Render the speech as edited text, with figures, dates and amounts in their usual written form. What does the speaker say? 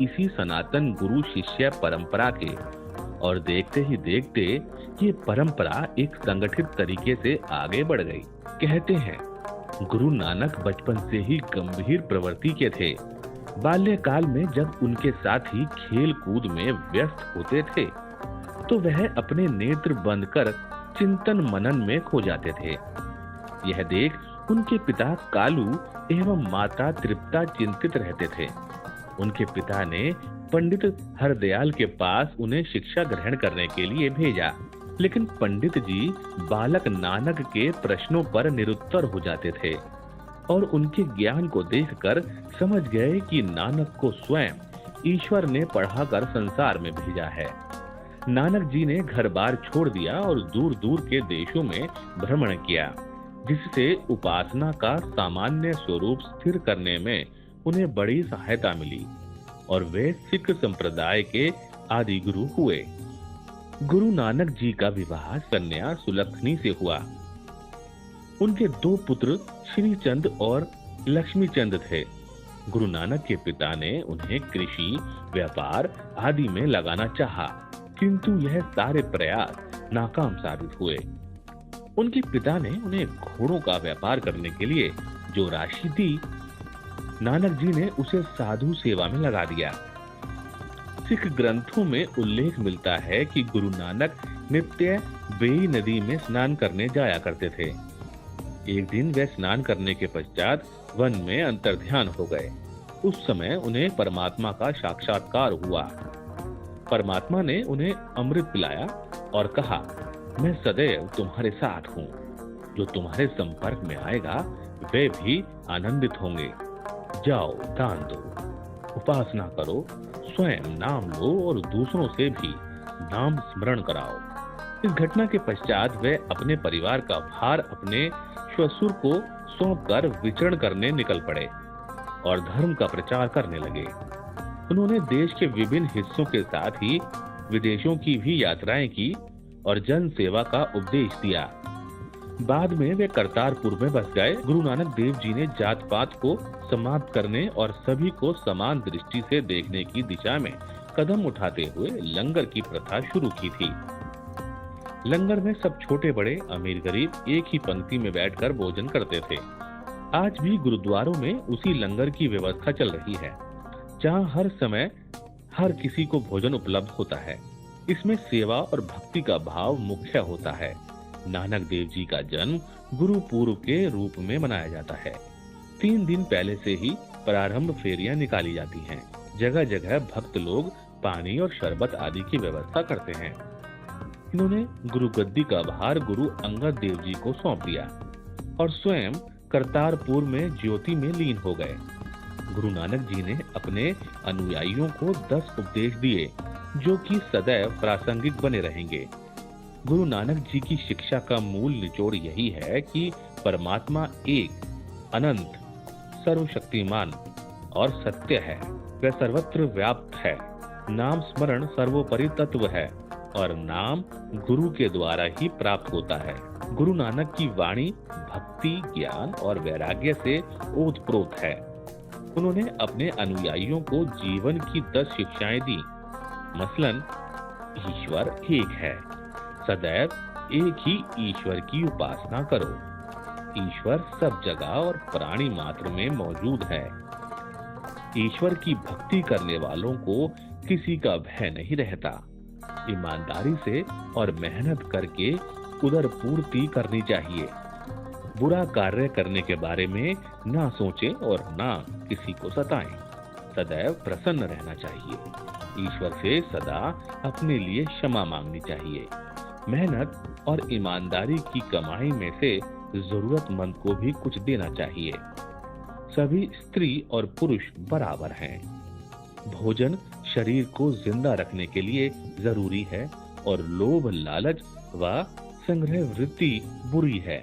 इसी सनातन गुरु शिष्य परंपरा के, और देखते ही देखते ये परंपरा एक संगठित तरीके से आगे बढ़ गई। कहते हैं गुरु नानक बचपन से ही गंभीर प्रवृत्ति के थे। बाल्यकाल में जब उनके साथी खेल कूद में व्यस्त होते थे तो वह अपने नेत्र बंद कर चिंतन मनन में खो जाते थे। यह देख उनके पिता कालू एवं माता तृप्ता चिंतित रहते थे। उनके पिता ने पंडित हरदयाल के पास उन्हें शिक्षा ग्रहण करने के लिए भेजा, लेकिन पंडित जी बालक नानक के प्रश्नों पर निरुत्तर हो जाते थे और उनके ज्ञान को देखकर समझ गए कि नानक को स्वयं ईश्वर ने पढ़ाकर संसार में भेजा है। नानक जी ने घर-बार छोड़ दिया और दूर-दूर के देशों में भ्रमण किया, जिससे उपासना का सामान्य स्वरूप स्थिर करने में उन्हें बड़ी सहायता मिली और वे सिख संप्रदाय के आदि गुरु हुए। गुरु नानक जी का विवाह कन्या सुलक्षणी से हुआ। उनके दो पुत्र श्री चंद और लक्ष्मी चंद थे। गुरु नानक के पिता ने उन्हें कृषि, व्यापार आदि में लगाना चाहा, किंतु यह सारे प्रयास नाकाम साबित हुए। उनके पिता ने उन्हें घोड़ों का व्यापार करने के लिए जो राशि दी, नानक जी ने उसे साधु सेवा में लगा दिया। सिख ग्रंथों में उल्लेख मिलता है कि गुरु नानक नित्य बेई नदी में स्नान करने जाया करते थे। एक दिन वे स्नान करने के पश्चात वन में अंतर्ध्यान हो गए। उस समय उन्हें परमात्मा का साक्षात्कार हुआ। परमात्मा ने उन्हें अमृत पिलाया और कहा, मैं सदैव तुम्हारे साथ हूँ। जो तुम्हारे संपर्क में आएगा वे भी आनंदित होंगे। जाओ, दान दो, उपासना करो, स्वयं नाम लो और दूसरों से भी नाम स्मरण कराओ। इस घटना के पश्चात वे अपने परिवार का भार अपने श्वशुर को सौंपकर विचरण करने निकल पड़े और धर्म का प्रचार करने लगे। उन्होंने देश के विभिन्न हिस्सों के साथ ही विदेशों की भी यात्राएं की और जन सेवा का उपदेश दिया। बाद में वे करतारपुर में बस गए। गुरु नानक देव जी ने जात पात को समाप्त करने और सभी को समान दृष्टि से देखने की दिशा में कदम उठाते हुए लंगर की प्रथा शुरू की थी। लंगर में सब छोटे बड़े, अमीर गरीब एक ही पंक्ति में बैठकर भोजन करते थे। आज भी गुरुद्वारों में उसी लंगर की व्यवस्था चल रही है, जहां हर समय हर किसी को भोजन उपलब्ध होता है। इसमें सेवा और भक्ति का भाव मुख्य होता है। नानक देव जी का जन्म गुरु पूर्व के रूप में मनाया जाता है। 3 दिन पहले से ही प्रारंभ फेरियां निकाली जाती हैं। जगह जगह भक्त लोग पानी और शरबत आदि की व्यवस्था करते हैं। इन्होंने गुरु गद्दी का भार गुरु अंगद देव जी को सौंप दिया और स्वयं करतारपुर में ज्योति में लीन हो गए। गुरु नानक जी ने अपने अनुयायियों को 10 उपदेश दिए, जो कि सदैव प्रासंगिक बने रहेंगे। गुरु नानक जी की शिक्षा का मूल निचोड़ यही है कि परमात्मा एक, अनंत, सर्वशक्तिमान और सत्य है। वह सर्वत्र व्याप्त है। नाम स्मरण सर्वोपरि तत्व है और नाम गुरु के द्वारा ही प्राप्त होता है। गुरु नानक की वाणी भक्ति, ज्ञान और वैराग्य से ओतप्रोत है। उन्होंने अपने अनुयायियों को जीवन की 10 शिक्षाएं दी। मसलन, ईश्वर एक है, सदैव एक ही ईश्वर की उपासना करो, ईश्वर सब जगह और प्राणी मात्र में मौजूद है, ईश्वर की भक्ति करने वालों को किसी का भय नहीं रहता, ईमानदारी से और मेहनत करके उदर पूर्ति करनी चाहिए, बुरा कार्य करने के बारे में ना सोचें और ना किसी को सताएं, सदैव प्रसन्न रहना चाहिए, ईश्वर से सदा अपने लिए क्षमा मांगनी चाहिए, मेहनत और ईमानदारी की कमाई में से जरूरतमंद को भी कुछ देना चाहिए। सभी स्त्री और पुरुष बराबर हैं। भोजन शरीर को जिंदा रखने के लिए जरूरी है और लोभ, लालच व संग्रह वृत्ति बुरी है।